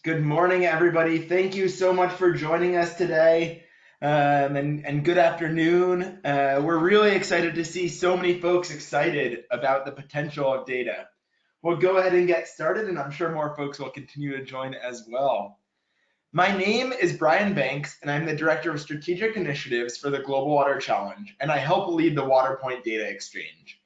Good morning, everybody. Thank you so much for joining us today, and good afternoon. We're really excited to see so many folks excited about the potential of data. We'll go ahead and get started, and I'm sure more folks will continue to join as well. My name is Brian Banks, and I'm the Director of Strategic Initiatives for the Global Water Challenge, and I help lead the WaterPoint Data Exchange.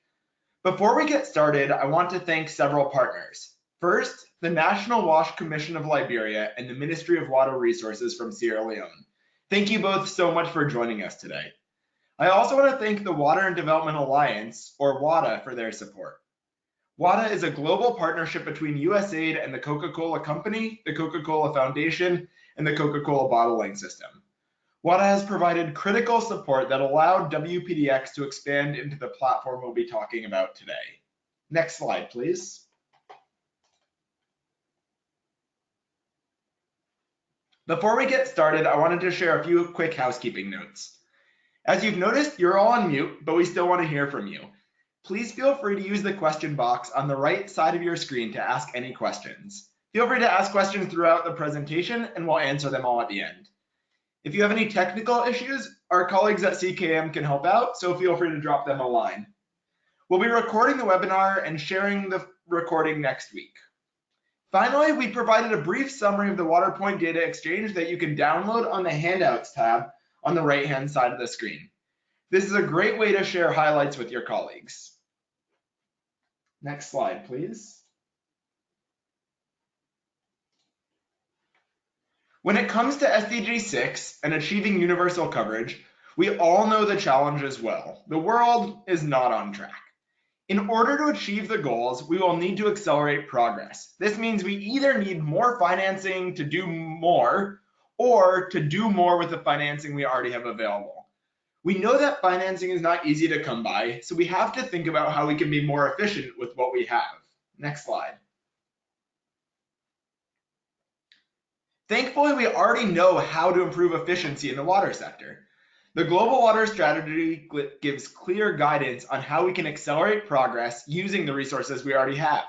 Before we get started, I want to thank several partners. First, the National Wash Commission of Liberia and the Ministry of Water Resources from Sierra Leone. Thank you both so much for joining us today. I also want to thank the Water and Development Alliance, or WADA, for their support. WADA is a global partnership between USAID and the Coca-Cola Company, the Coca-Cola Foundation, and the Coca-Cola bottling system. WADA has provided critical support that allowed WPDX to expand into the platform we'll be talking about today. Next slide, please. Before we get started, I wanted to share a few quick housekeeping notes. As you've noticed, you're all on mute, but we still want to hear from you. Please feel free to use the question box on the right side of your screen to ask any questions. Feel free to ask questions throughout the presentation, and we'll answer them all at the end. If you have any technical issues, our colleagues at CKM can help out, so feel free to drop them a line. We'll be recording the webinar and sharing the recording next week. Finally, we provided a brief summary of the WaterPoint Data Exchange that you can download on the Handouts tab on the right-hand side of the screen. This is a great way to share highlights with your colleagues. Next slide, please. When it comes to SDG 6 and achieving universal coverage, we all know the challenge as well. The world is not on track. In order to achieve the goals, we will need to accelerate progress. This means we either need more financing to do more or to do more with the financing we already have available. We know that financing is not easy to come by, so we have to think about how we can be more efficient with what we have. Next slide. Thankfully, we already know how to improve efficiency in the water sector. The Global Water Strategy gives clear guidance on how we can accelerate progress using the resources we already have.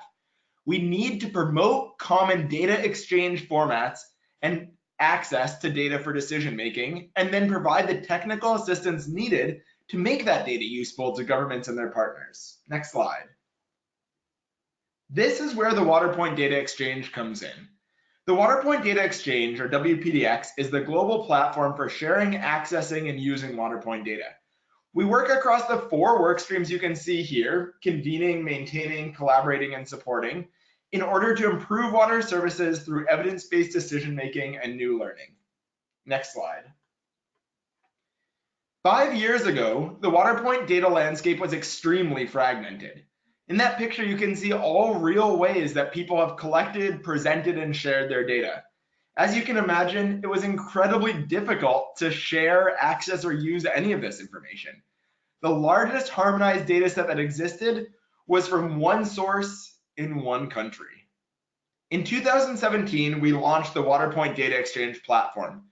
We need to promote common data exchange formats and access to data for decision making, and then provide the technical assistance needed to make that data useful to governments and their partners. Next slide. This is where the WaterPoint Data Exchange comes in. The WaterPoint Data Exchange, or WPDX, is the global platform for sharing, accessing, and using WaterPoint data. We work across the 4 work streams you can see here: convening, maintaining, collaborating, and supporting, in order to improve water services through evidence-based decision-making and new learning. Next slide. 5 years ago, the WaterPoint data landscape was extremely fragmented. In that picture, you can see all real ways that people have collected, presented, and shared their data. As you can imagine, it was incredibly difficult to share, access, or use any of this information. The largest harmonized data set that existed was from one source in one country. In 2017, we launched the WaterPoint Data Exchange platform.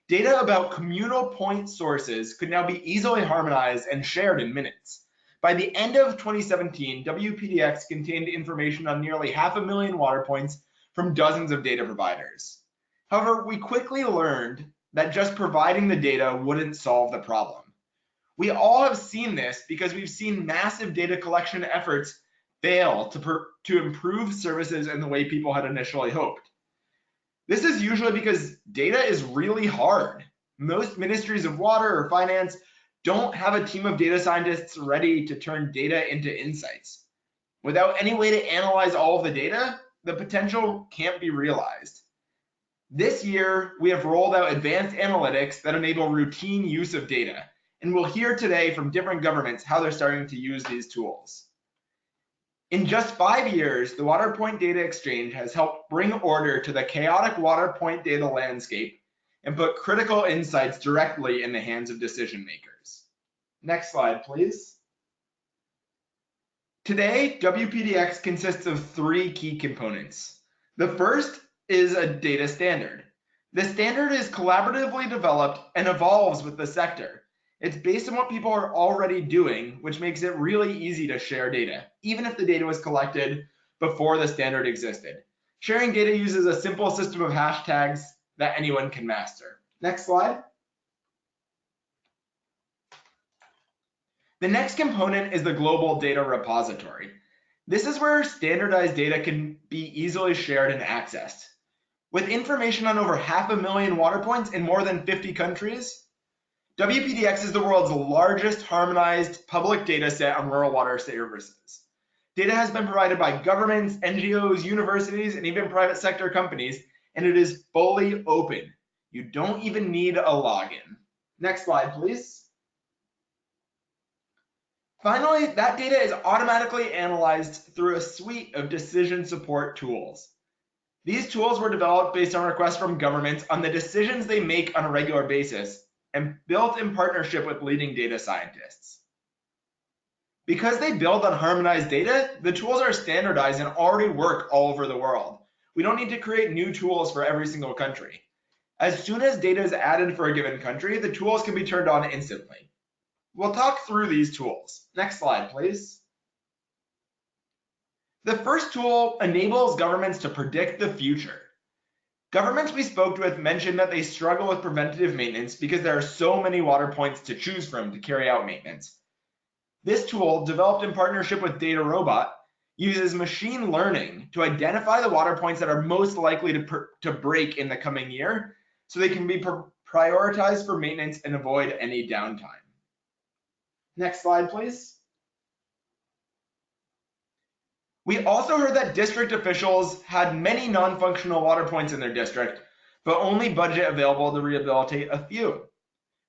Data about communal point sources could now be easily harmonized and shared in minutes. By the end of 2017, WPDX contained information on nearly 500,000 water points from dozens of data providers. However, we quickly learned that just providing the data wouldn't solve the problem. We all have seen this because we've seen massive data collection efforts fail to improve services in the way people had initially hoped. This is usually because data is really hard. Most ministries of water or finance don't have a team of data scientists ready to turn data into insights. Without any way to analyze all of the data, the potential can't be realized. This year, we have rolled out advanced analytics that enable routine use of data, and we'll hear today from different governments how they're starting to use these tools. In just 5 years, the WaterPoint Data Exchange has helped bring order to the chaotic WaterPoint data landscape and put critical insights directly in the hands of decision makers. Next slide, please. Today, WPDX consists of 3 key components. The first is a data standard. The standard is collaboratively developed and evolves with the sector. It's based on what people are already doing, which makes it really easy to share data, even if the data was collected before the standard existed. Sharing data uses a simple system of hashtags that anyone can master. Next slide. The next component is the global data repository. This is where standardized data can be easily shared and accessed. With information on over 500,000 water points in more than 50 countries, WPDX is the world's largest harmonized public data set on rural water services. Data has been provided by governments, NGOs, universities, and even private sector companies, and it is fully open. You don't even need a login. Next slide, please. Finally, that data is automatically analyzed through a suite of decision support tools. These tools were developed based on requests from governments on the decisions they make on a regular basis and built in partnership with leading data scientists. Because they build on harmonized data, the tools are standardized and already work all over the world. We don't need to create new tools for every single country. As soon as data is added for a given country, the tools can be turned on instantly. We'll talk through these tools. Next slide, please. The first tool enables governments to predict the future. Governments we spoke with mentioned that they struggle with preventative maintenance because there are so many water points to choose from to carry out maintenance. This tool, developed in partnership with Data Robot, uses machine learning to identify the water points that are most likely to break in the coming year so they can be prioritized for maintenance and avoid any downtime. Next slide, please. We also heard that district officials had many non-functional water points in their district, but only budget available to rehabilitate a few.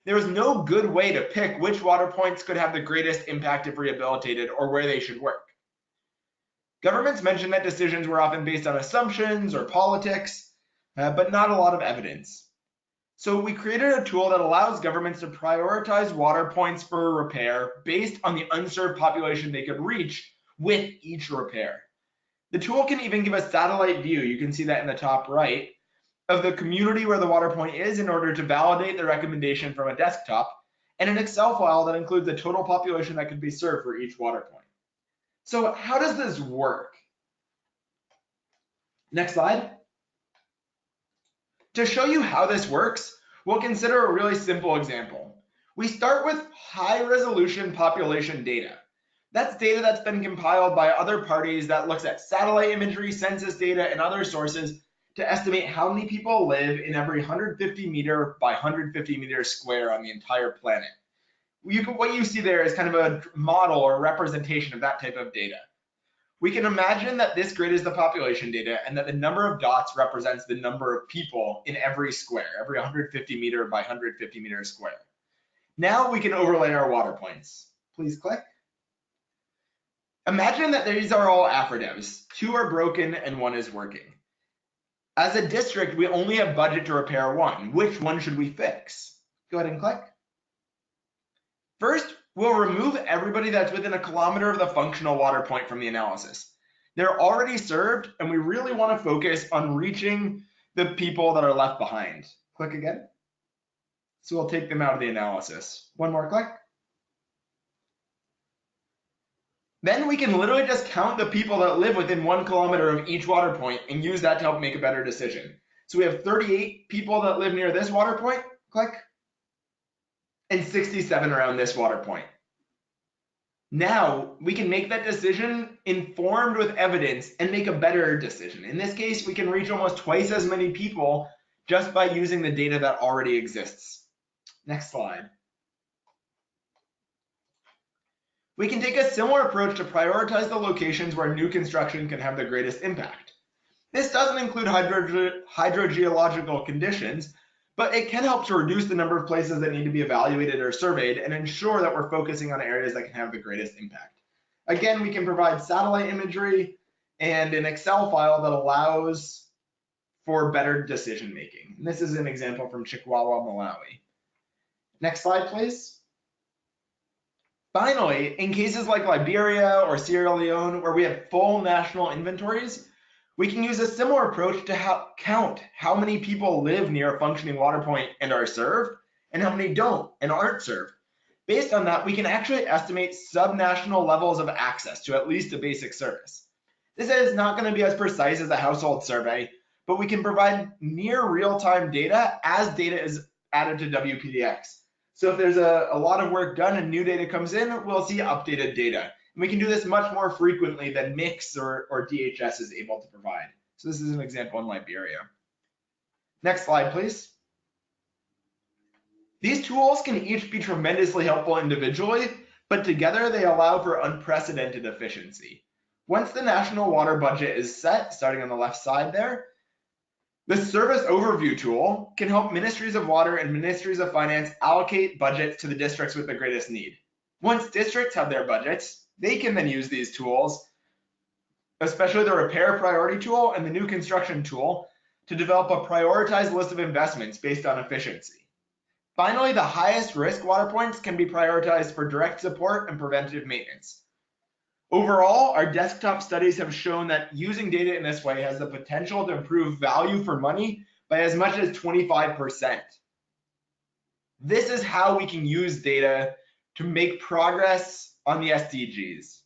There was no good way to pick which water points could have the greatest impact if rehabilitated or where they should work. Governments mentioned that decisions were often based on assumptions or politics, but not a lot of evidence. So we created a tool that allows governments to prioritize water points for repair based on the unserved population they could reach with each repair. The tool can even give a satellite view, you can see that in the top right, of the community where the water point is in order to validate the recommendation from a desktop, and an Excel file that includes the total population that could be served for each water point. So how does this work? Next slide. To show you how this works, we'll consider a really simple example. We start with high-resolution population data. That's data that's been compiled by other parties that looks at satellite imagery, census data, and other sources to estimate how many people live in every 150 meter by 150 meter square on the entire planet. What you see there is kind of a model or representation of that type of data. We can imagine that this grid is the population data and that the number of dots represents the number of people in every square, every 150 meter by 150 meter square. Now we can overlay our water points. Please click. Imagine that these are all AFRIDEVs. 2 are broken and 1 is working. As a district, we only have budget to repair 1. Which one should we fix? Go ahead and click. First, we'll remove everybody that's within a kilometer of the functional water point from the analysis. They're already served, and we really want to focus on reaching the people that are left behind. Click again. So we'll take them out of the analysis. One more click. Then we can literally just count the people that live within 1 kilometer of each water point and use that to help make a better decision. So we have 38 people that live near this water point. Click. And 67 around this water point. Now we can make that decision informed with evidence and make a better decision. In this case, we can reach almost twice as many people just by using the data that already exists. Next slide. We can take a similar approach to prioritize the locations where new construction can have the greatest impact. This doesn't include hydrogeological conditions, but it can help to reduce the number of places that need to be evaluated or surveyed and ensure that we're focusing on areas that can have the greatest impact. Again, we can provide satellite imagery and an Excel file that allows for better decision making. And this is an example from Chikwawa, Malawi. Next slide, please. Finally, in cases like Liberia or Sierra Leone, where we have full national inventories, we can use a similar approach to count how many people live near a functioning water point and are served, and how many don't and aren't served. Based on that, we can actually estimate subnational levels of access to at least a basic service. This is not going to be as precise as a household survey, but we can provide near real-time data as data is added to WPDX. So if there's a lot of work done and new data comes in, we'll see updated data. And we can do this much more frequently than MIX or DHS is able to provide. So this is an example in Liberia. Next slide, please. These tools can each be tremendously helpful individually, but together they allow for unprecedented efficiency. Once the national water budget is set, starting on the left side there, the service overview tool can help ministries of water and ministries of finance allocate budgets to the districts with the greatest need. Once districts have their budgets, they can then use these tools, especially the repair priority tool and the new construction tool, to develop a prioritized list of investments based on efficiency. Finally, the highest risk water points can be prioritized for direct support and preventative maintenance. Overall, our desktop studies have shown that using data in this way has the potential to improve value for money by as much as 25%. This is how we can use data to make progress on the SDGs.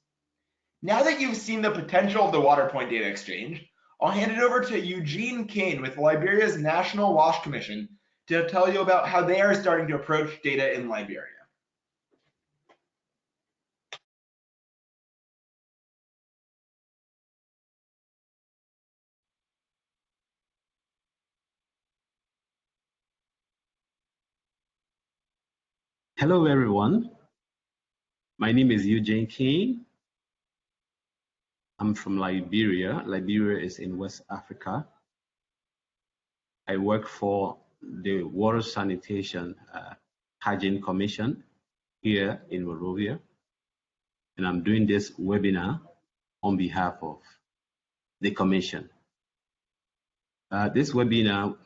Now that you've seen the potential of the WaterPoint Data Exchange, I'll hand it over to Eugene Kane with Liberia's National WASH Commission to tell you about how they are starting to approach data in Liberia. Hello, everyone. My name is Eugene Kane. I'm from Liberia. Liberia is in West Africa. I work for the Water Sanitation Hygiene Commission here in Monrovia, and I'm doing this webinar on behalf of the Commission. This webinar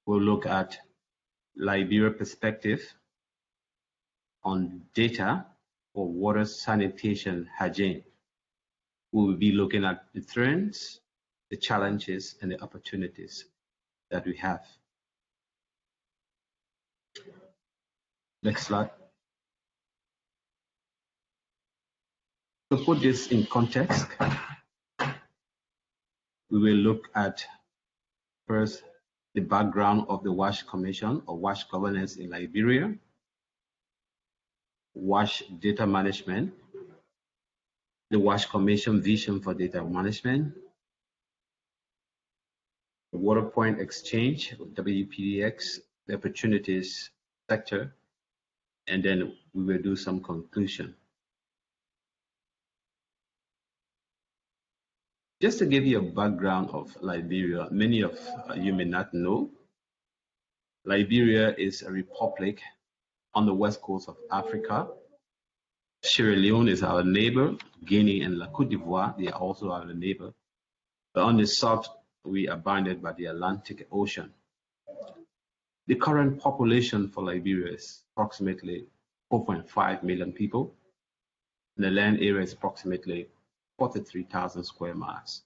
will look at Liberia perspective on data for water sanitation hygiene. We will be looking at the trends, the challenges, and the opportunities that we have. Next slide. To put this in context, we will look at first the background of the WASH Commission or WASH governance in Liberia, WASH data management, the WASH Commission vision for data management, the WaterPoint Exchange, WPDX, the opportunities sector, and then we will do some conclusion. Just to give you a background of Liberia, many of you may not know, Liberia is a republic on the west coast of Africa. Sierra Leone is our neighbor, Guinea and La Côte d'Ivoire, they are also our neighbor. But on the south, we are bounded by the Atlantic Ocean. The current population for Liberia is approximately 4.5 million people, and the land area is approximately 43,000 square miles.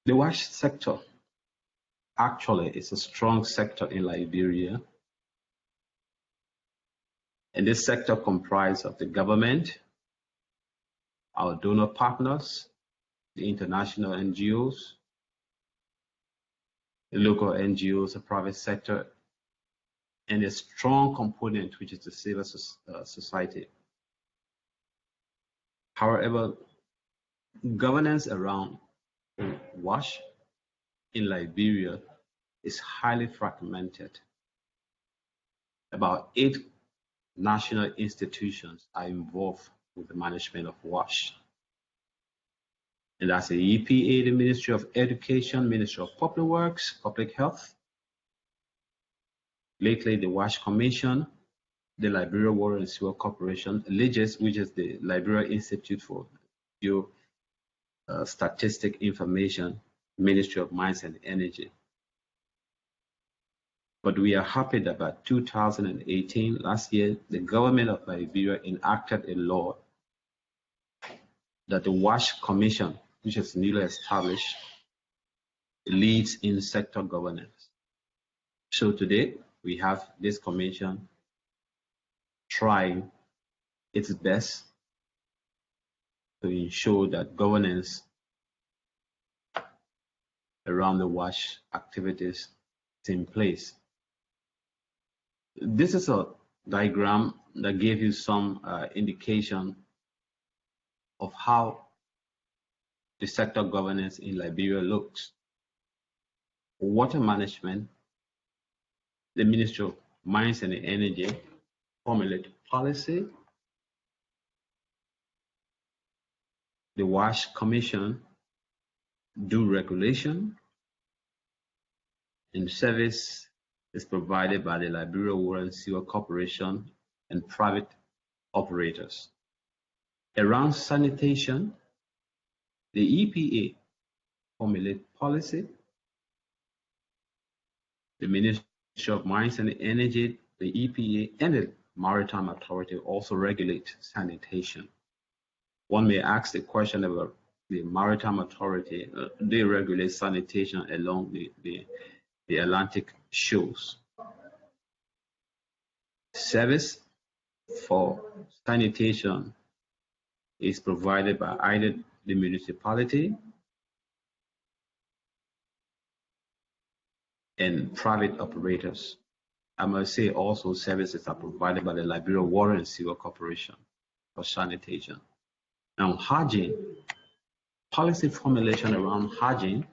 The WASH sector actually is a strong sector in Liberia, and this sector comprises of the government, our donor partners, the international NGOs, the local NGOs, the private sector, and a strong component which is the civil society. However, governance around WASH in Liberia is highly fragmented. About 8 national institutions are involved with the management of WASH. And that's the EPA, the Ministry of Education, Ministry of Public Works, Public Health. Lately, the WASH Commission, the Liberia Water and Sewer Corporation, LIGIS, which is the Liberia Institute for Statistic Information, Ministry of Mines and Energy. But we are happy that by 2018, last year, the government of Liberia enacted a law that the WASH Commission, which is newly established, leads in sector governance. So today, we have this commission trying its best to ensure that governance around the WASH activities is in place. This is a diagram that gave you some indication of how the sector governance in Liberia looks. Water management, the Ministry of Mines and Energy formulate policy. The WASH Commission do regulation, and service is provided by the Liberia Water and Sewer Corporation and private operators. Around sanitation, the EPA formulate policy. The Ministry of Mines and Energy, the EPA, and the Maritime Authority also regulate sanitation. One may ask the question about the Maritime Authority. They regulate sanitation along the Atlantic shores. Service for sanitation is provided by either the municipality and private operators. I must say also services are provided by the Liberia Water and Sewer Corporation for sanitation. Now, hygiene, policy formulation around hygiene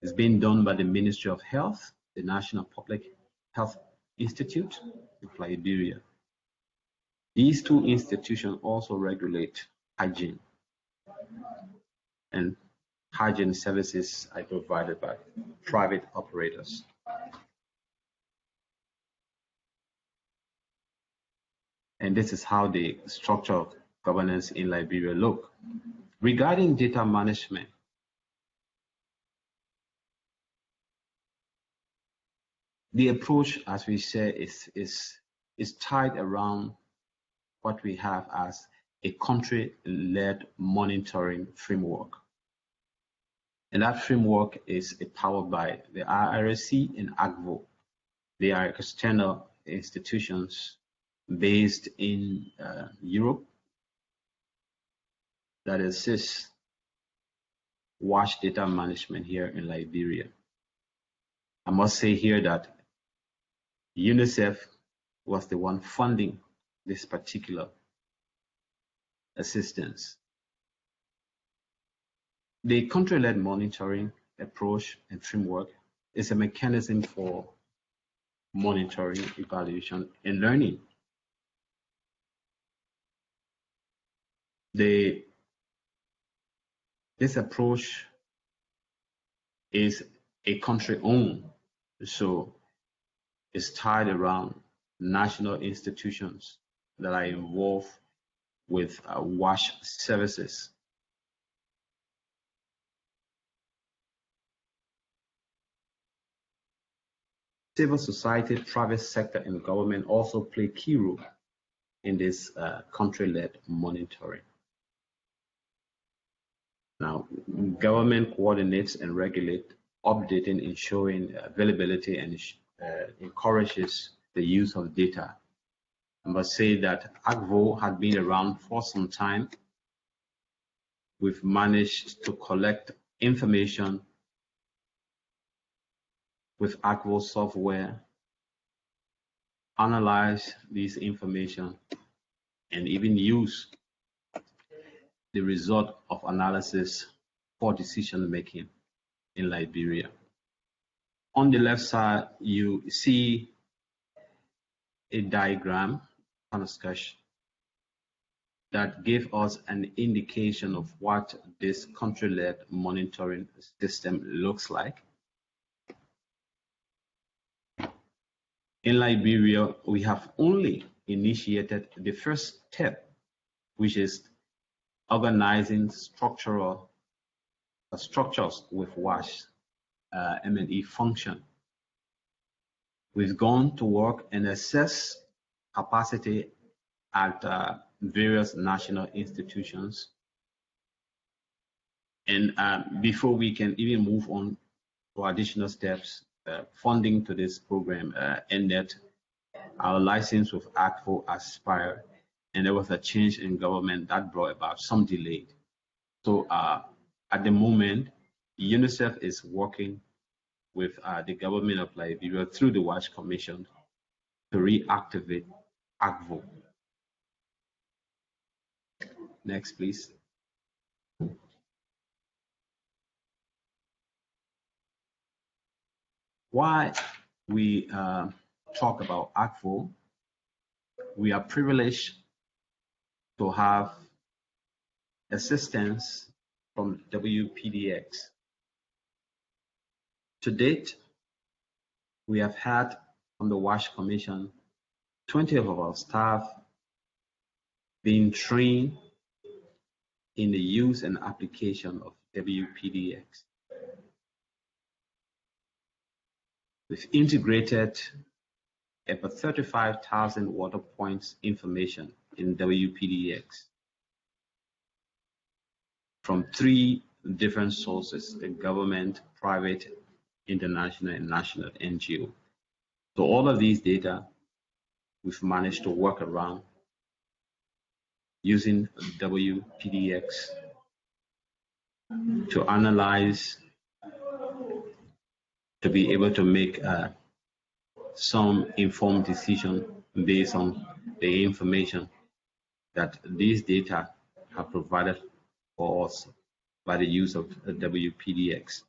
is being done by the Ministry of Health, the National Public Health Institute of Liberia. These two institutions also regulate hygiene, and hygiene services are provided by private operators. And this is how the structure of governance in Liberia look. Regarding data management, the approach, as we say, is tied around what we have as a country-led monitoring framework. And that framework is powered by the IRC and ACVO. They are external institutions based in Europe that assist WASH data management here in Liberia. I must say here that UNICEF was the one funding this particular assistance. The country-led monitoring approach and framework is a mechanism for monitoring, evaluation, and learning. This approach is a country-owned, so it's tied around national institutions that are involved with WASH services. Civil society, private sector, and government also play key role in this country-led monitoring. Now, government coordinates and regulates updating, ensuring availability, and encourages the use of data. I must say that ACVO had been around for some time. We've managed to collect information with ACVO software, analyze this information, and even use the result of analysis for decision making in Liberia. On the left side, you see a diagram on a sketch that gave us an indication of what this country-led monitoring system looks like. In Liberia, we have only initiated the first step, which is organizing structures with WASH M&E function. We've gone to work and assess capacity at various national institutions. And before we can even move on to additional steps, funding to this program ended. Our license with ACVO expired, and there was a change in government that brought about some delay. So at the moment, UNICEF is working with the government of Liberia through the WASH Commission to reactivate ACVO. Next, please. Why we talk about ACVO, we are privileged to have assistance from WPDX. To date, we have had from the WASH Commission 20 of our staff being trained in the use and application of WPDX. We've integrated about 35,000 water points information in WPDX from 3 different sources: the government, private, international, and national NGO. So all of these data we've managed to work around using WPDX to analyze, to be able to make some informed decision based on the information that these data have provided for us by the use of WPDX.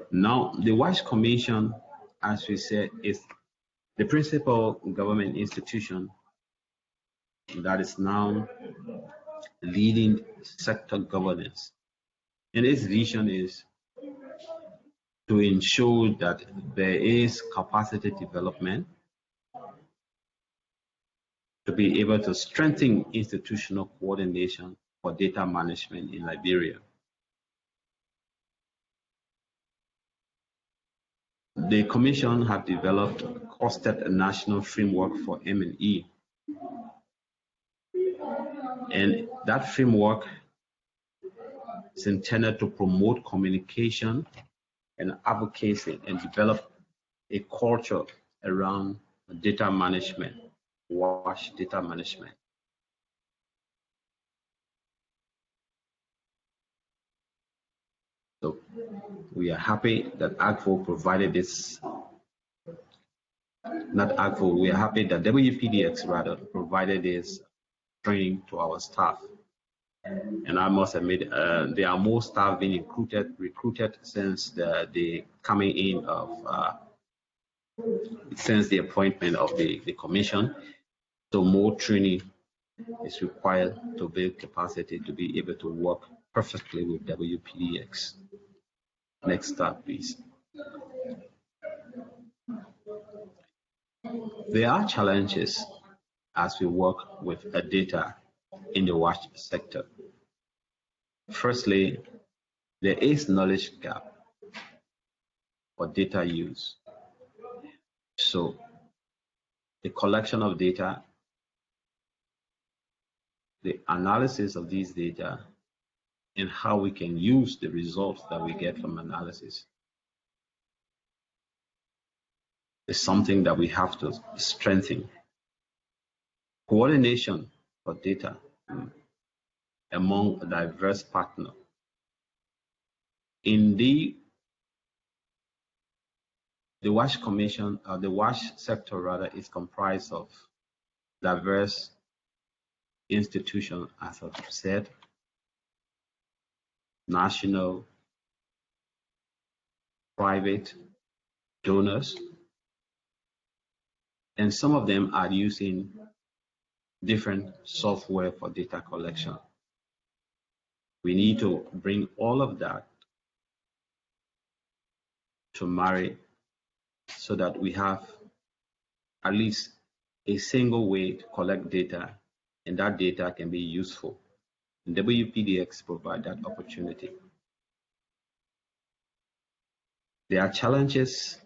Now, the WASH Commission, as we said, is the principal government institution that is now leading sector governance. And its vision is to ensure that there is capacity development to be able to strengthen institutional coordination for data management in Liberia. The Commission have developed a costed national framework for M&E. And that framework is intended to promote communication and advocacy and develop a culture around data management, WASH data management. So we are happy that ACVO provided this, not ACVO, we are happy that WPDX rather provided this training to our staff. And I must admit, there are more staff being recruited since the coming in of, since the appointment of the commission. So more training is required to build capacity to be able to work perfectly with WPDX. Next slide, please. There are challenges as we work with data in the WASH sector. Firstly, there is knowledge gap for data use. So the collection of data, the analysis of these data, and how we can use the results that we get from analysis is something that we have to strengthen. Coordination for data among a diverse partner. In the WASH Commission, the WASH sector rather, is comprised of diverse institutions, as I've said, national, private, donors, and some of them are using different software for data collection. We need to bring all of that to marry so that we have at least a single way to collect data, and that data can be useful. And WPDX provide that opportunity. There are challenges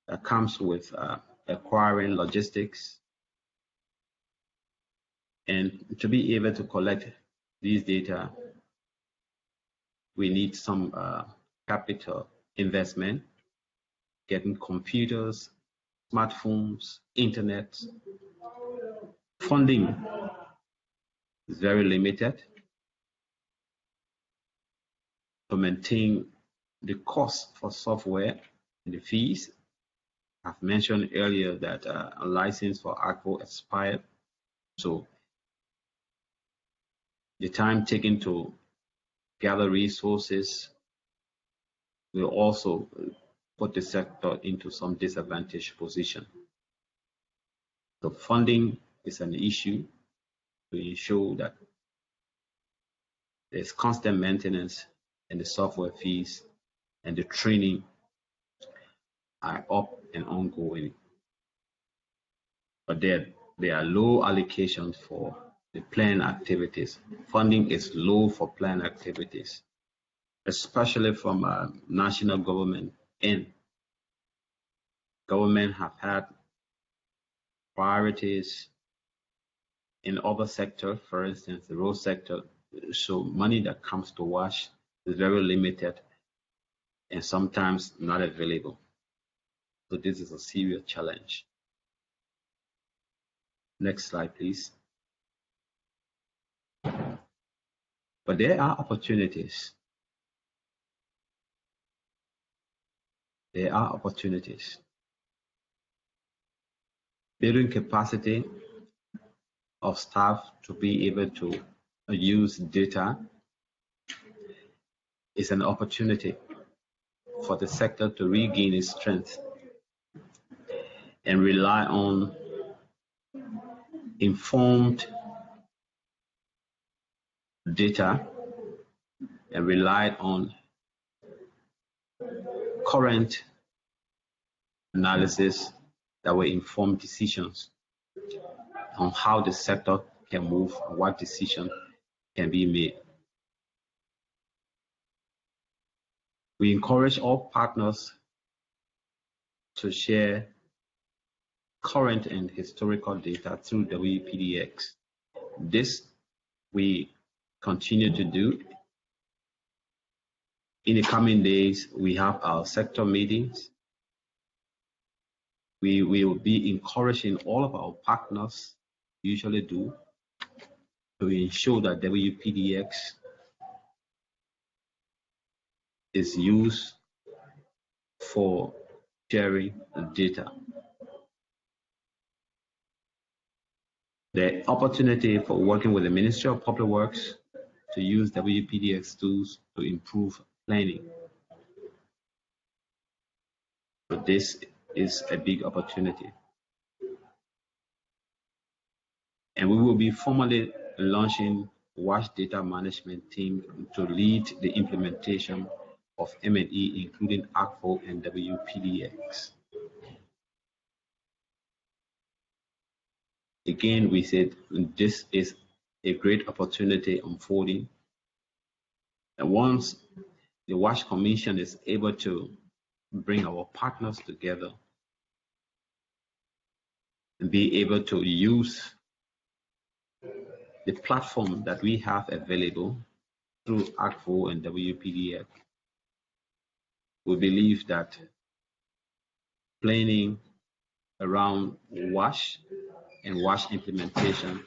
that comes with acquiring logistics, and to be able to collect these data, we need some capital investment, getting computers, smartphones, internet. Funding is very limited to maintain the cost for software and the fees. I've mentioned earlier that a license for ACO expired, so the time taken to gather resources will also put the sector into some disadvantaged position. The funding is an issue to ensure that there's constant maintenance and the software fees and the training are up and ongoing. But there are low allocations for the planned activities. Funding is low for planned activities, especially from national government and government have had priorities in other sectors, for instance, the road sector. So money that comes to WASH is very limited and sometimes not available. So this is a serious challenge. Next slide, please. But there are opportunities. There are opportunities. Building capacity of staff to be able to use data is an opportunity for the sector to regain its strength and rely on informed data and rely on current analysis that will inform decisions on how the sector can move and what decision can be made. We encourage all partners to share current and historical data through WPDX. This we continue to do. In the coming days, we have our sector meetings. We will be encouraging all of our partners, usually do, to ensure that WPDX is used for sharing data. The opportunity for working with the Ministry of Public Works to use WPDX tools to improve planning. But this is a big opportunity. And we will be formally launching WASH data management team to lead the implementation of M&E, including ACFO and WPDX. Again, we said this is a great opportunity unfolding. And once the WASH Commission is able to bring our partners together and be able to use the platform that we have available through ACFO and WPDX, we believe that planning around WASH and WASH implementation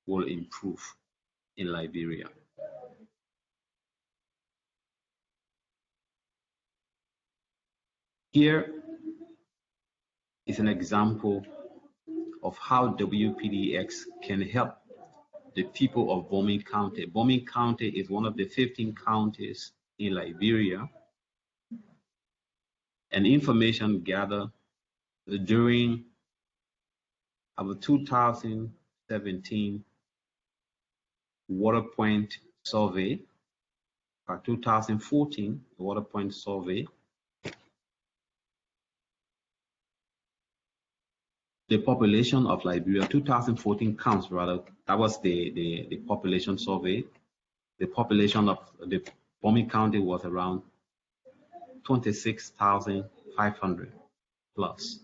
will improve in Liberia. Here is an example of how WPDX can help the people of Bomi County. Bomi County is one of the 15 counties in Liberia, and information gathered during our 2017 water point survey, our 2014 water point survey. The population of Liberia, 2014 counts rather, that was the population survey. The population of the Bomi County was around 26,500 plus.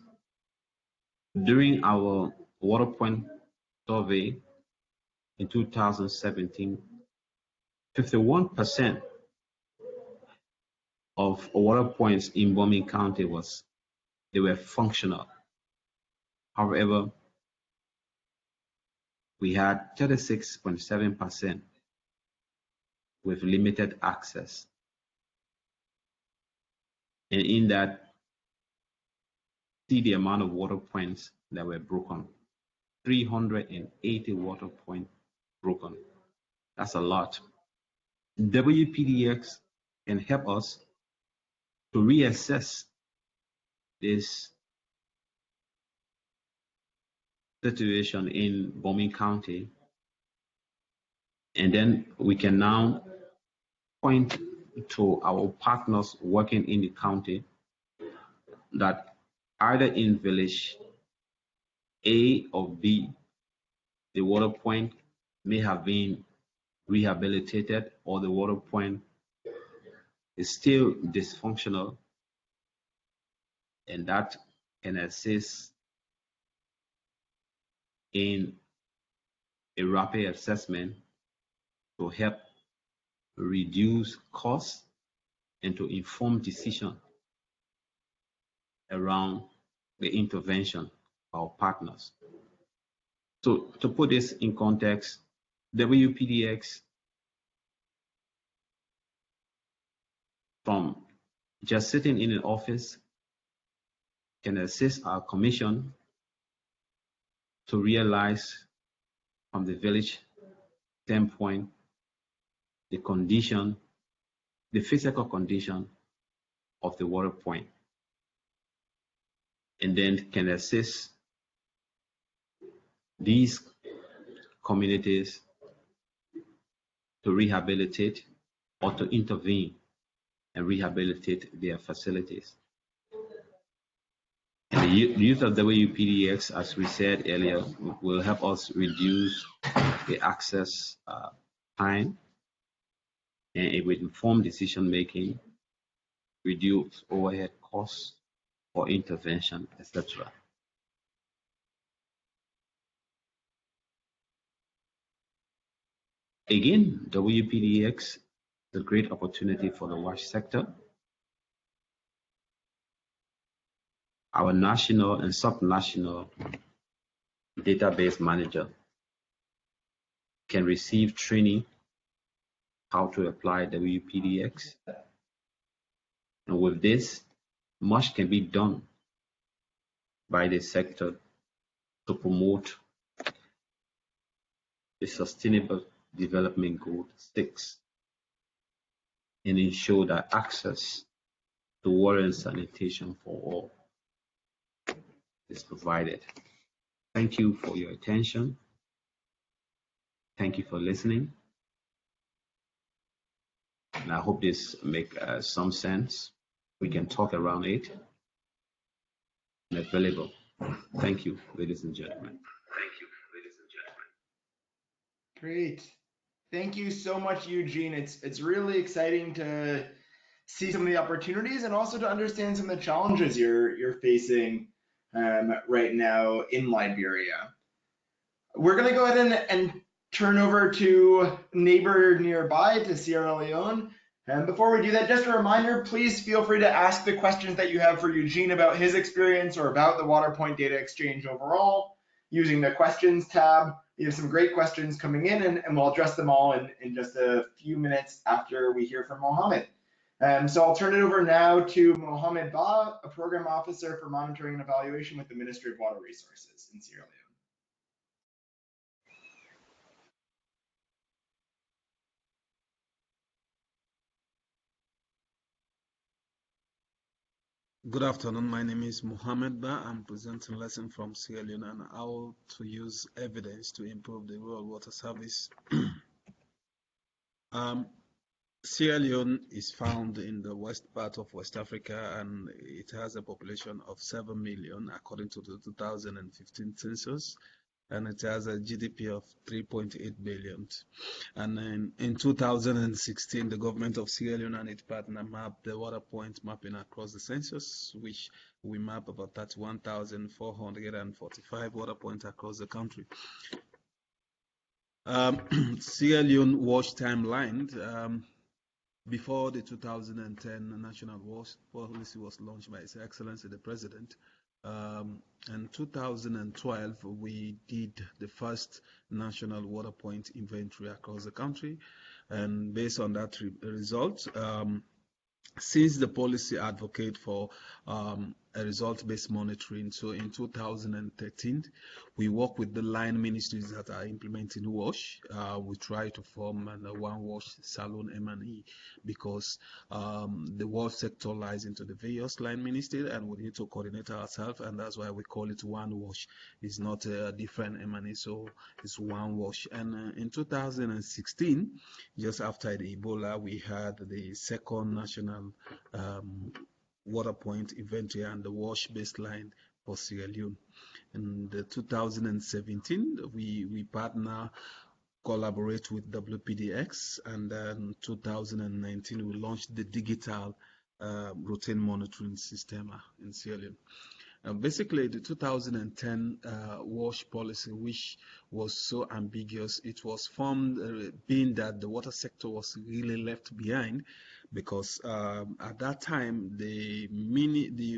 During our water point survey in 2017, 51% of water points in Bomi County were functional. However, we had 36.7% with limited access. And in that, see the amount of water points that were broken. 380 water points broken. That's a lot. WPDX can help us to reassess this situation in Bombing County, and then we can now point to our partners working in the county that either in village A or B, the water point may have been rehabilitated or the water point is still dysfunctional, and that can assist in a rapid assessment to help reduce costs and to inform decision around the intervention of our partners. So to put this in context, WPDX, from just sitting in an office, can assist our commission to realize from the village standpoint the condition, the physical condition of the water point, and then can assist these communities to rehabilitate or to intervene and rehabilitate their facilities. And the use of WPDX, as we said earlier, will help us reduce the access time, and it will inform decision making, reduce overhead costs for intervention, etc. Again, WPDX is a great opportunity for the WASH sector. Our national and subnational database manager can receive training how to apply WPDX. And with this, much can be done by the sector to promote the Sustainable Development Goal 6 and ensure that access to water and sanitation for all is provided. Thank you for your attention. Thank you for listening. And I hope this makes some sense. We can talk around it and available. Thank you, ladies and gentlemen. Great. Thank you so much, Eugene. It's really exciting to see some of the opportunities and also to understand some of the challenges you're facing right now in Liberia. We're going to go ahead and turn over to neighbor nearby, to Sierra Leone. And before we do that, just a reminder, please feel free to ask the questions that you have for Eugene about his experience or about the WaterPoint data exchange overall using the questions tab. We have some great questions coming in, and we'll address them all in just a few minutes after we hear from Mohammed. So I'll turn it over now to Mohammed Ba, a program officer for monitoring and evaluation with the Ministry of Water Resources in Sierra Leone. Good afternoon. My name is Mohammed Ba. I'm presenting a lesson from Sierra Leone on how to use evidence to improve the rural water service. Sierra Leone is found in the west part of West Africa, and it has a population of 7 million according to the 2015 census, and it has a GDP of 3.8 billion. And in 2016, the government of Sierra Leone and its partner mapped the water point mapping across the census, which we map about 31,445 water points across the country. Sierra Leone WASH timeline. Before the 2010 National WASH policy was launched by His Excellency the President, In 2012, we did the first national water point inventory across the country. And based on that result, since the policy advocate for a result-based monitoring, so in 2013, we work with the line ministries that are implementing WASH. We try to form a one WASH Ceylon M&E because the water sector lies into the various line ministries and we need to coordinate ourselves, and that's why we call it one WASH. It's not a different M&E, so it's one WASH. And in 2016, just after the Ebola, we had the second national water point inventory and the WASH baseline for Sierra Leone. In 2017, we collaborate with WPDX, and then 2019 we launched the digital routine monitoring system in Sierra Leone. Basically, the 2010 WASH policy, which was so ambiguous, it was formed being that the water sector was really left behind, because at that time the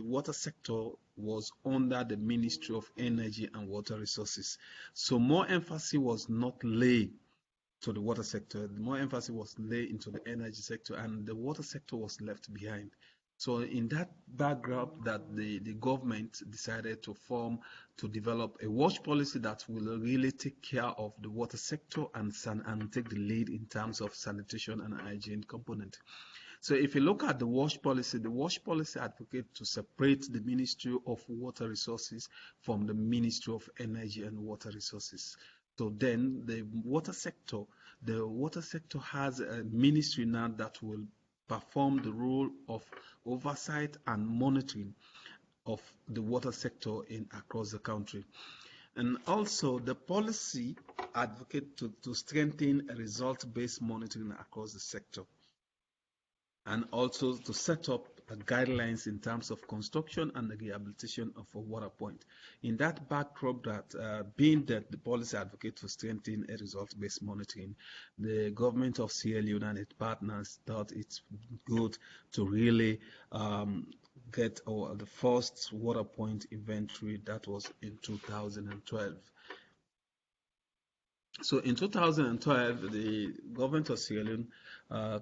water sector was under the Ministry of Energy and Water Resources. So more emphasis was not laid to the water sector. More emphasis was laid into the energy sector, and the water sector was left behind. So in that backdrop, that the government decided to develop a WASH policy that will really take care of the water sector and take the lead in terms of sanitation and hygiene component. So if you look at the WASH policy advocates to separate the Ministry of Water Resources from the Ministry of Energy and Water Resources. So then the water sector has a ministry now that will perform the role of oversight and monitoring of the water sector across the country. And also the policy advocates to strengthen a result-based monitoring across the sector, and also to set up guidelines in terms of construction and the rehabilitation of a water point. In that backdrop, that being that the policy advocate to strengthen a result-based monitoring, the government of Sierra Leone and its partners thought it's good to really get the first water point inventory. That was in 2012. So in 2012, the government of Sierra Leone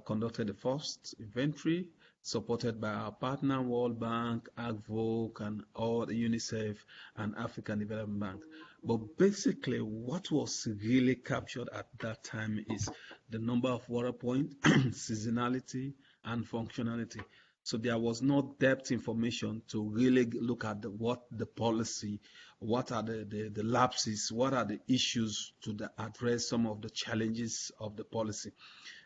conducted the first inventory, supported by our partner World Bank, AgVoc, and all the UNICEF and African Development Bank. But basically, what was really captured at that time is the number of water points, seasonality, and functionality. So there was no depth information to really look at what the policy, what are the lapses, what are the issues to address some of the challenges of the policy.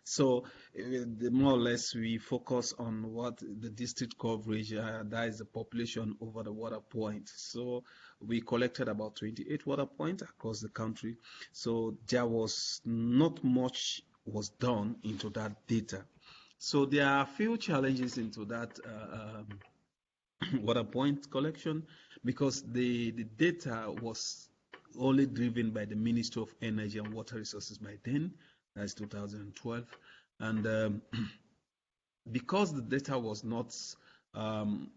So more or less we focus on what the district coverage, that is the population over the water point. So we collected about 28 water points across the country. So there was not much was done into that data. So there are a few challenges into that water point collection, because the data was only driven by the Ministry of Energy and Water Resources by then, that's 2012, and because the data was not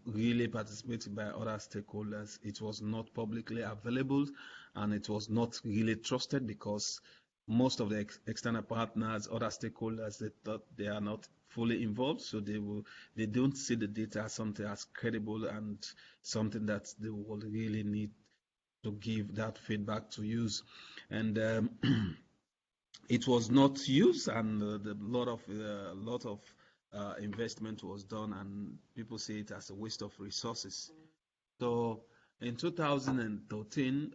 really participated by other stakeholders, it was not publicly available, and it was not really trusted, because most of the external partners, other stakeholders, they thought they are not fully involved, so they don't see the data as something as credible and something that they will really need to give that feedback to use. And it was not used, and a lot of investment was done, and people see it as a waste of resources. So in 2013,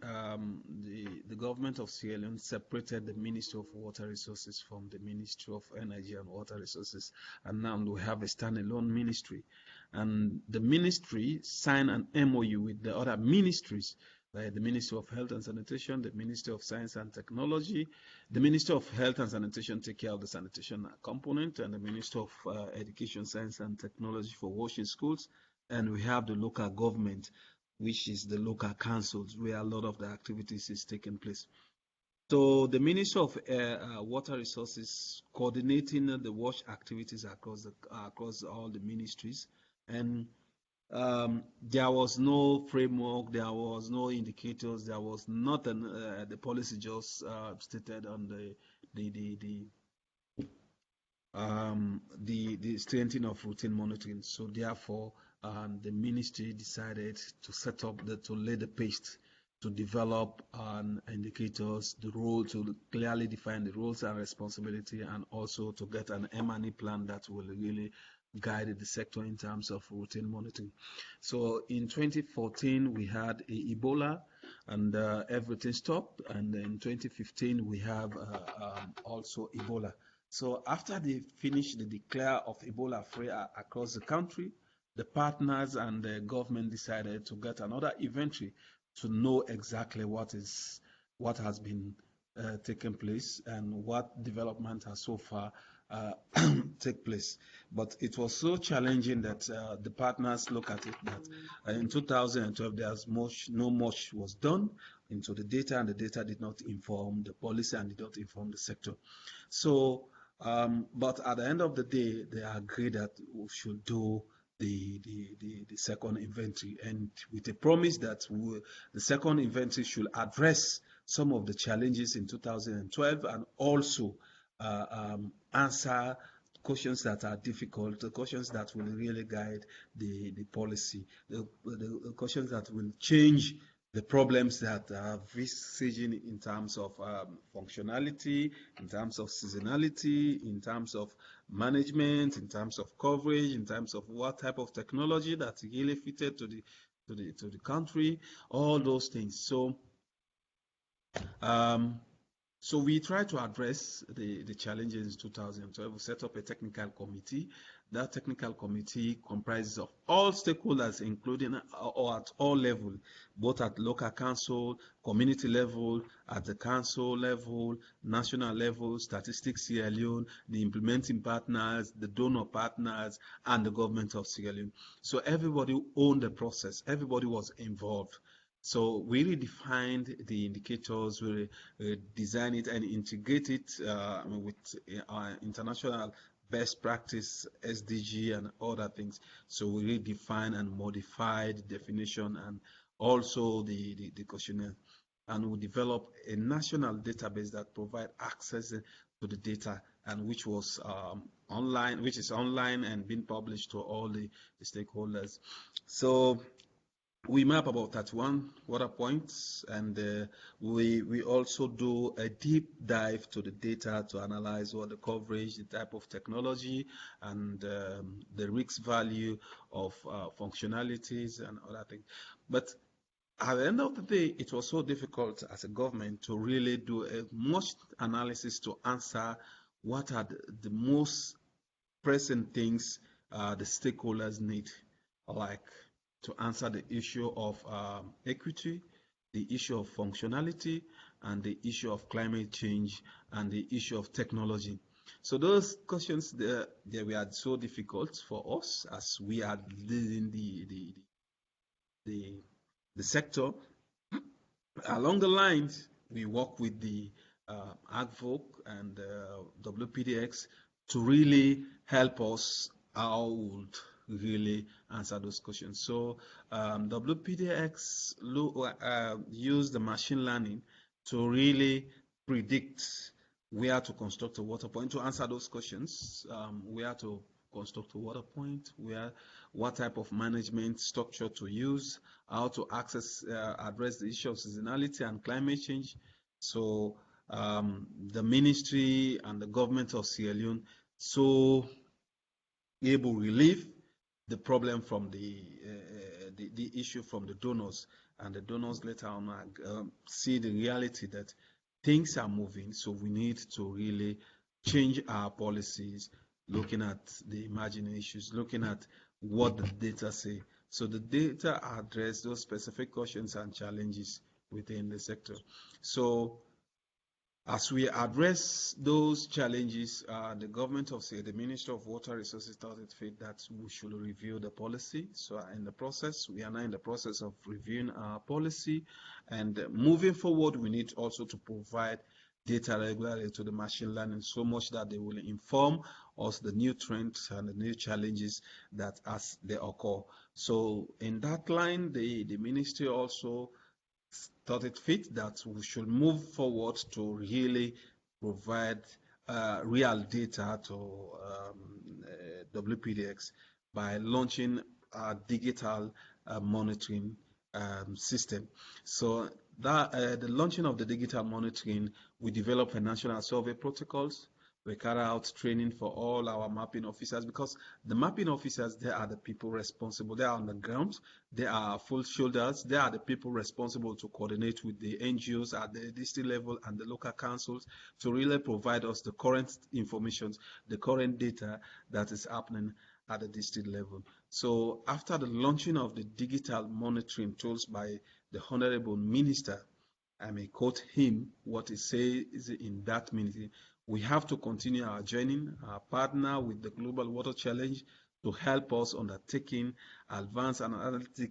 the government of Sierra Leone separated the Ministry of Water Resources from the Ministry of Energy and Water Resources, and now we have a standalone ministry. And the ministry signed an MOU with the other ministries, like the Ministry of Health and Sanitation, the Ministry of Science and Technology. The Ministry of Health and Sanitation take care of the sanitation component, and the Ministry of Education, Science and Technology for washing schools. And we have the local government, which is the local councils, where a lot of the activities is taking place. So the Ministry of Water Resources coordinating the WASH activities across all the ministries, and there was no framework, there was no indicators, there was nothing. The policy just stated on the strengthening of routine monitoring. So therefore, the ministry decided to set up to lay the paste to develop indicators, the role, to clearly define the roles and responsibility, and also to get an M&E plan that will really guide the sector in terms of routine monitoring. So in 2014 we had Ebola, and everything stopped, and in 2015 we have also Ebola. So after they finished the declare of Ebola free across the country, the partners and the government decided to get another inventory to know exactly what has been taken place and what development has so far take place. But it was so challenging that the partners look at it that in 2012 no much was done into the data, and the data did not inform the policy and did not inform the sector. So but at the end of the day, they agreed that we should do the second inventory, and with a promise that the second inventory should address some of the challenges in 2012 and also answer questions that are difficult, the questions that will really guide the policy, the questions that will change the problems that are visaging in terms of functionality, in terms of seasonality, in terms of management, in terms of coverage, in terms of what type of technology that really fitted to the country, all those things. So we try to address the challenges in 2012. We set up a technical committee. That technical committee comprises of all stakeholders, including at all levels, both at local council, community level, at the council level, national level, statistics Sierra Leone, the implementing partners, the donor partners, and the government of Sierra Leone. So everybody owned the process. Everybody was involved. So we redefined the indicators, we design it and integrate it with international best practice, SDG, and other things. So we redefine and modify the definition and also the questionnaire. And we develop a national database that provide access to the data, and which was online, which is online and being published to all the stakeholders. So we map about 31 water points, and we also do a deep dive to the data to analyze what the coverage, the type of technology, and the risk value of functionalities and other things. But at the end of the day, it was so difficult as a government to really do much analysis to answer what are the most pressing things the stakeholders need, like to answer the issue of equity, the issue of functionality, and the issue of climate change, and the issue of technology. So those questions they were so difficult for us as we are leading the sector. Along the lines, we work with the AgVoc and WPDX to really help us how would really answer those questions. So WPDX use the machine learning to really predict where to construct a water point, to answer those questions, where to construct a water point, what type of management structure to use, how to address the issue of seasonality and climate change. So the ministry and the government of Sierra Leone so able to relieve the problem from the issue from the donors, and the donors later on see the reality that things are moving, so we need to really change our policies, looking at the emerging issues, looking at what the data say. So the data address those specific questions and challenges within the sector. So as we address those challenges, the government of the Ministry of Water Resources thought it fit that we should review the policy. So in the process, we are now in the process of reviewing our policy, and moving forward, we need also to provide data regularly to the machine learning, so much that they will inform us the new trends and the new challenges that as they occur. So in that line, the ministry also thought it fit that we should move forward to really provide real data to WPDX by launching a digital monitoring system. So that the launching of the digital monitoring, we develop a national survey protocols. We carry out training for all our mapping officers, because the mapping officers, they are the people responsible. They are on the ground. They are full shoulders. They are the people responsible to coordinate with the NGOs at the district level and the local councils to really provide us the current information, the current data that is happening at the district level. So after the launching of the digital monitoring tools by the Honorable Minister, I may quote him what he says in that meeting: we have to continue our journey, our partner with the Global Water Challenge to help us undertaking advanced analytics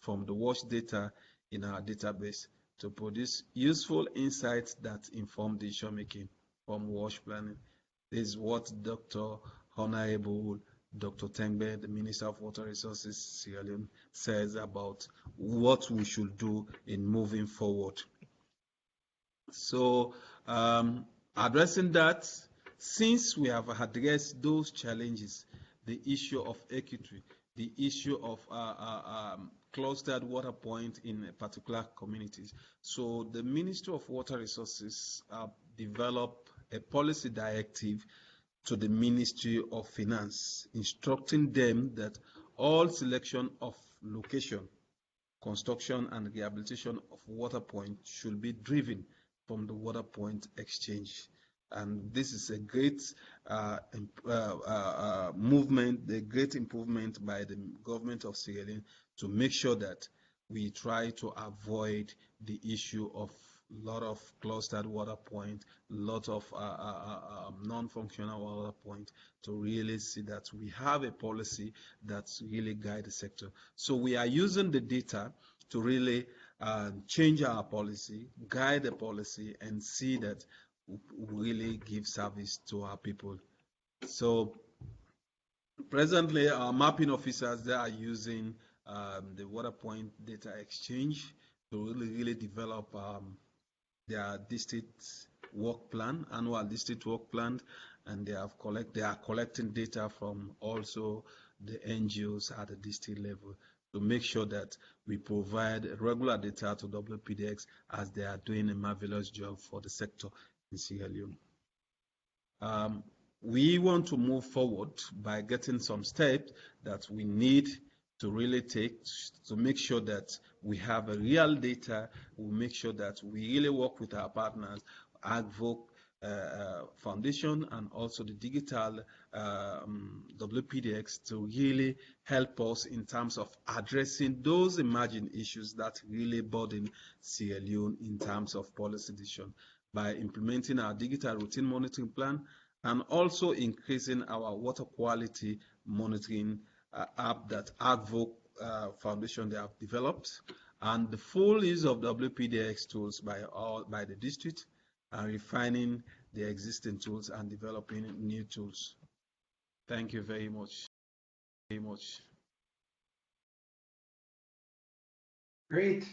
from the WASH data in our database to produce useful insights that inform decision making from WASH planning. This is what Honorable Dr. Tengbe, the Minister of Water Resources, Sierra Leone, says about what we should do in moving forward. So, addressing that, since we have addressed those challenges, the issue of equity, the issue of clustered water point in particular communities. So the Ministry of Water Resources developed a policy directive to the Ministry of Finance, instructing them that all selection of location, construction and rehabilitation of water points should be driven from the water point exchange. And this is a great movement, a great improvement by the government of Sierra Leone to make sure that we try to avoid the issue of lot of clustered water point, lot of non-functional water point, to really see that we have a policy that really guide the sector. So we are using the data to really change our policy, guide the policy, and see that we really give service to our people. So presently, our mapping officers, they are using the water point data exchange to really develop their district work plan, annual district work plan, and they are collecting data from also the NGOs at the district level to make sure that we provide regular data to WPDX, as they are doing a marvelous job for the sector in Sierra Leone. We want to move forward by getting some steps that we need to really take to make sure that we have a real data. We make sure that we really work with our partners, AgVoc Foundation, and also the digital WPDX, to really help us in terms of addressing those emerging issues that really burden Sierra Leone in terms of policy decision, by implementing our digital routine monitoring plan and also increasing our water quality monitoring app that AgVoc Foundation they have developed, and the full use of WPDX tools by the district, and refining the existing tools and developing new tools. Thank you very much. Great.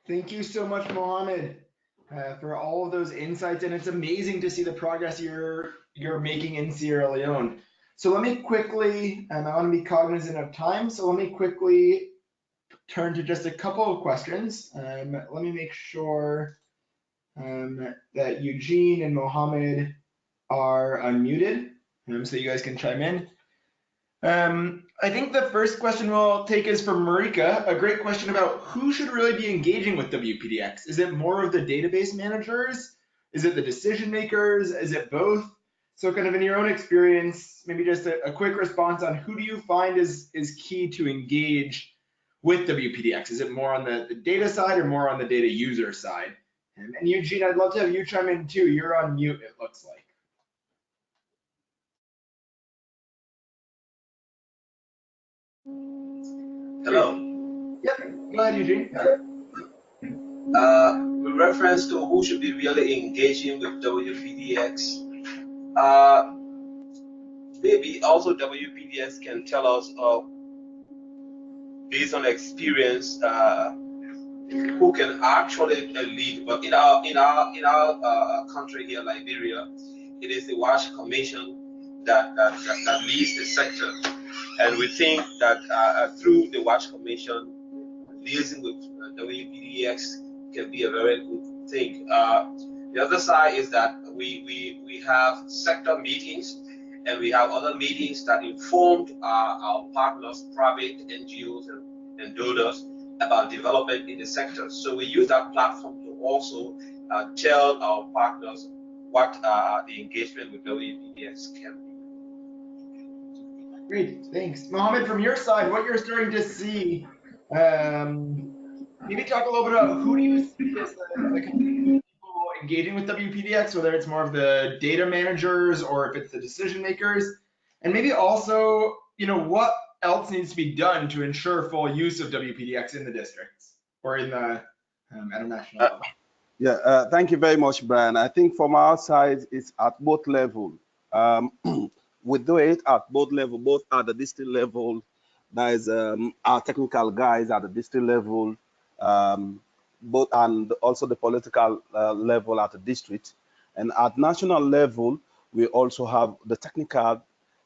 Thank you so much, Mohammed, for all of those insights. And it's amazing to see the progress you're making in Sierra Leone. So let me quickly, and I want to be cognizant of time, so let me quickly turn to just a couple of questions. Let me make sure that Eugene and Mohammed are unmuted, so you guys can chime in. I think the first question we'll take is from Marika, a great question about who should really be engaging with WPDX. Is it more of the database managers? Is it the decision makers? Is it both? So kind of in your own experience, maybe just a quick response on who do you find is key to engage with WPDX? Is it more on the data side or more on the data user side? And Eugene, I'd love to have you chime in too. You're on mute, it looks like. Hello. Yep, go ahead, Eugene. With reference to who should be really engaging with WPDX, maybe also WPDX can tell us, based on experience, who can actually lead. But in our country here, Liberia, it is the WASH Commission that leads the sector, and we think that through the WASH Commission, liaising with WPDX can be a very good thing. The other side is that we have sector meetings, and we have other meetings that informed our partners, private NGOs and donors, about development in the sector. So we use that platform to also tell our partners what the engagement with WPDX can be. Great, thanks. Mohammed, from your side, what you're starting to see, maybe talk a little bit about who do you see as the kind of people engaging with WPDX, whether it's more of the data managers or if it's the decision makers, and maybe also, what else needs to be done to ensure full use of WPDX in the districts or in the at a national level. Thank you very much, Brian. I think from our side, it's at both levels. We do it at both levels, both at the district level. That is our technical guys at the district level, both and also the political level at the district. And at national level, we also have the technical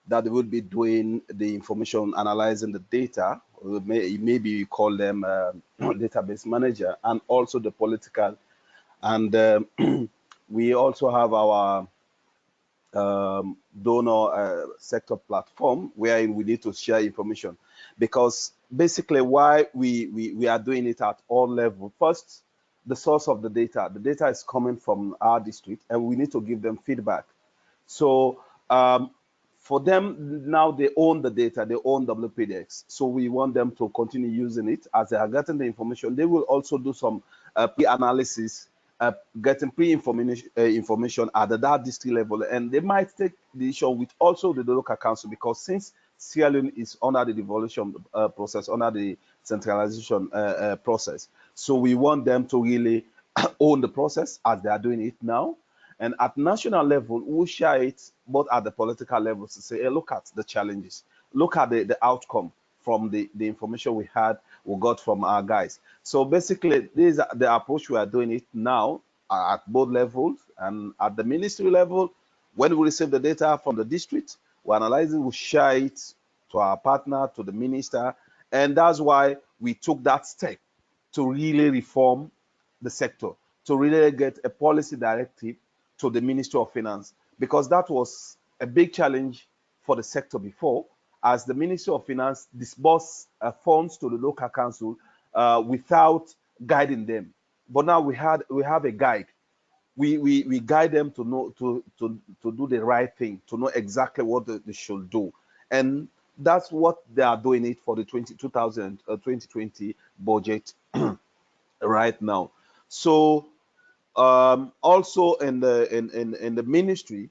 that will be doing the information, analyzing the data. Maybe you call them database manager, and also the political. And we also have our donor sector platform where we need to share information, because basically why we are doing it at all levels. First, the source of the data is coming from our district, and we need to give them feedback. So for them now, they own the data, they own WPDX, so we want them to continue using it. As they are getting the information, they will also do some pre-analysis, getting information at that district level, and they might take the issue with also the local council, because since Sierra Leone is under the devolution process, under the centralization process, so we want them to really own the process as they are doing it now. And at national level, we'll share it both at the political level to say, hey, look at the challenges, look at the outcome from the information we got from our guys. So basically, this is the approach we are doing it now at both levels. And at the ministry level, when we receive the data from the district, we analyze it, we share it to our partner, to the minister. And that's why we took that step to really reform the sector, to really get a policy directive to the Ministry of Finance, because that was a big challenge for the sector before, as the Ministry of Finance disbursed funds to the local council without guiding them. But now we have a guide. We guide them to know to do the right thing, to know exactly what they should do, and that's what they are doing it for the 2020 budget right now. So also in the ministry,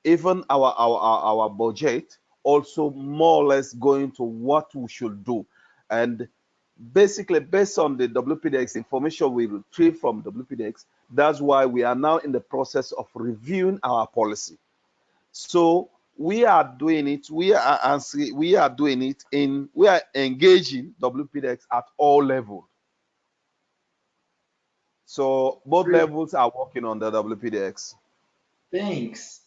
even our budget also more or less going to what we should do, and basically based on the WPDX information we retrieve from WPDX, that's why we are now in the process of reviewing our policy. So we are doing it. We are engaging WPDX at all levels. So both levels are working on the WPDX. Thanks.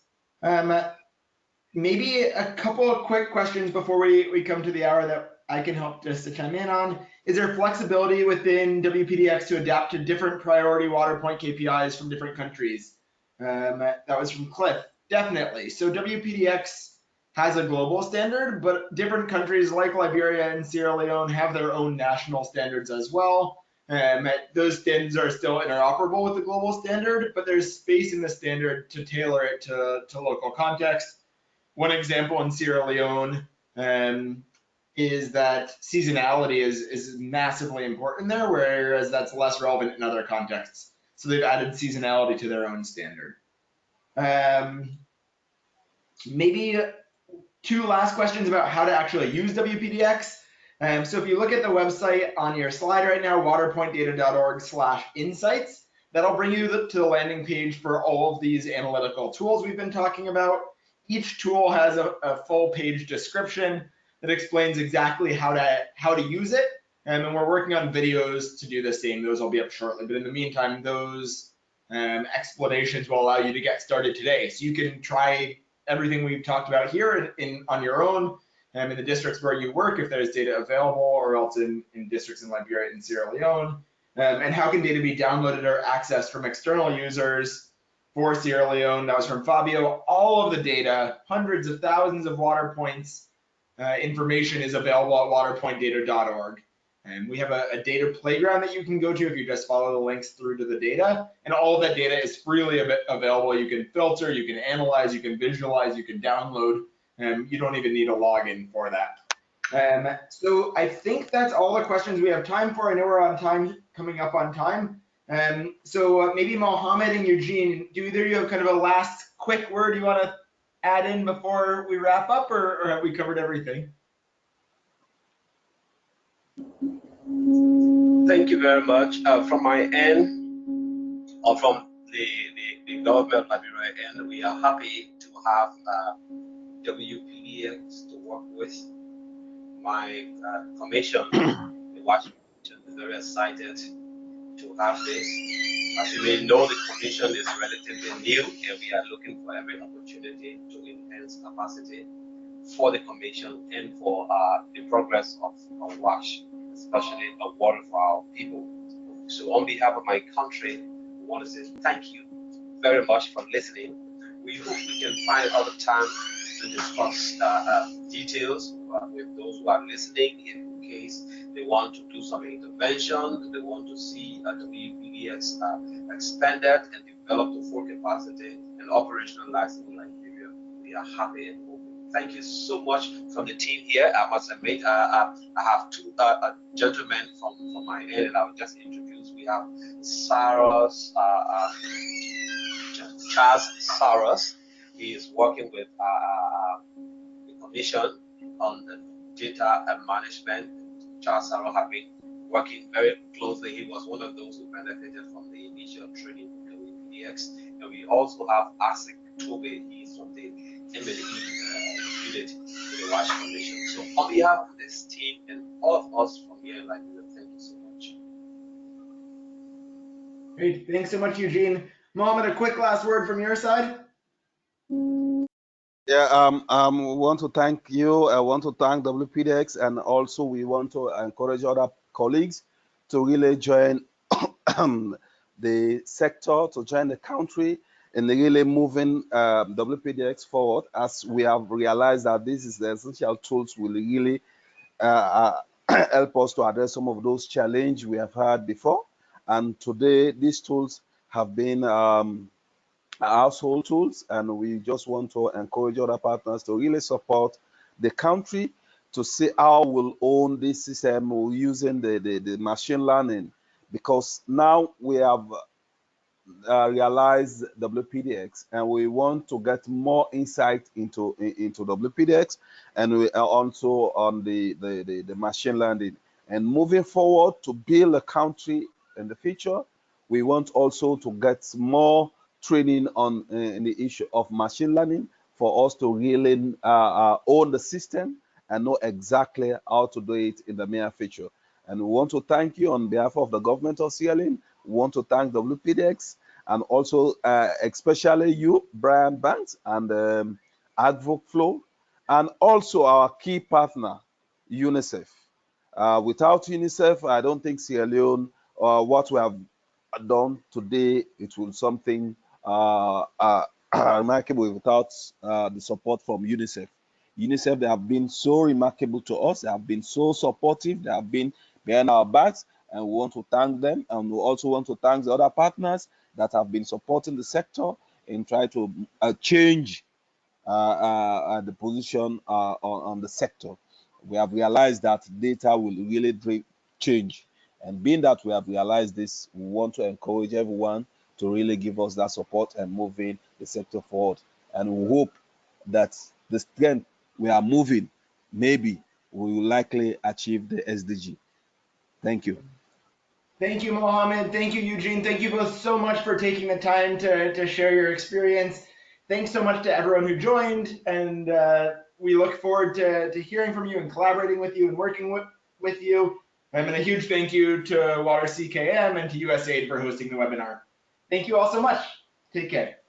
Maybe a couple of quick questions before we come to the hour that I can help just to chime in on. Is there flexibility within WPDX to adapt to different priority water point KPIs from different countries? That was from Cliff. Definitely. So WPDX has a global standard, but different countries like Liberia and Sierra Leone have their own national standards as well. Those standards are still interoperable with the global standard, but there's space in the standard to tailor it to local context. One example in Sierra Leone is that seasonality is massively important there, whereas that's less relevant in other contexts. So they've added seasonality to their own standard. Maybe two last questions about how to actually use WPDX. So if you look at the website on your slide right now, waterpointdata.org/insights, that'll bring you to the landing page for all of these analytical tools we've been talking about. Each tool has a full page description that explains exactly how to use it. And we're working on videos to do the same. Those will be up shortly. But in the meantime, those explanations will allow you to get started today. So you can try everything we've talked about here on your own, in the districts where you work, if there's data available, or else in districts in Liberia and Sierra Leone. And how can data be downloaded or accessed from external users for Sierra Leone? That was from Fabio. All of the data, hundreds of thousands of water points, information is available at waterpointdata.org. And we have a data playground that you can go to if you just follow the links through to the data. And all of that data is freely available. You can filter, you can analyze, you can visualize, you can download. You don't even need a login for that. So I think that's all the questions we have time for. I know we're on time, coming up on time. So maybe Mohammed and Eugene, do either of you have kind of a last quick word you want to add in before we wrap up, or have we covered everything? Thank you very much. From my end, or from the government of Liberia end, we are happy to have WPDX to work with. My commission, the Washington, is very excited to have this. As you may know, the commission is relatively new, and we are looking for every opportunity to enhance capacity for the commission and for the progress of WASH, especially the water for our people. So on behalf of my country, we want to say thank you very much for listening. We hope we can find other time to discuss details with those who are listening, in case they want to do some intervention, they want to see WPDX expanded and develop to full capacity and operationalized in Liberia. We are happy and open. Thank you so much from the team here. I must admit, I have two gentlemen from my end, and I'll just introduce. We have Charles Saros. He is working with the commission on the data and management. Charles Saros has been working very closely. He was one of those who benefited from the initial training with WPDX. And we also have Asik Tobe. He's from the MLE unit in the WASH Commission. So on behalf of this team and all of us from here in Liberia, thank you so much. Great, thanks so much, Eugene. Mohammed, a quick last word from your side. Yeah, we want to thank you. I want to thank WPDX, and also we want to encourage other colleagues to really join the sector, to join the country in really moving WPDX forward, as we have realized that this is the essential tools will really help us to address some of those challenges we have had before. And today, these tools have been household tools, and we just want to encourage other partners to really support the country to see how we'll own this system using the machine learning, because now we have realized WPDX, and we want to get more insight into WPDX, and we are also on the machine learning. And moving forward to build a country in the future, we want also to get more training on in the issue of machine learning for us to really own the system and know exactly how to do it in the near future. And we want to thank you on behalf of the government of Sierra Leone. We want to thank WPDX, and also especially you, Brian Banks, and AdvocFlow, and also our key partner, UNICEF. Without UNICEF, I don't think Sierra Leone, what we have done today, it will something remarkable without the support from UNICEF. UNICEF, they have been so remarkable to us. They have been so supportive. They have been behind our backs, and we want to thank them. And we also want to thank the other partners that have been supporting the sector in trying to change the position on the sector. We have realized that data will really change. And being that we have realized this, we want to encourage everyone to really give us that support and moving the sector forward. And we hope that the strength we are moving, maybe we will likely achieve the SDG. Thank you. Thank you, Mohammed. Thank you, Eugene. Thank you both so much for taking the time to share your experience. Thanks so much to everyone who joined, and we look forward to hearing from you and collaborating with you and working with you. And a huge thank you to WATER CKM and to USAID for hosting the webinar. Thank you all so much. Take care.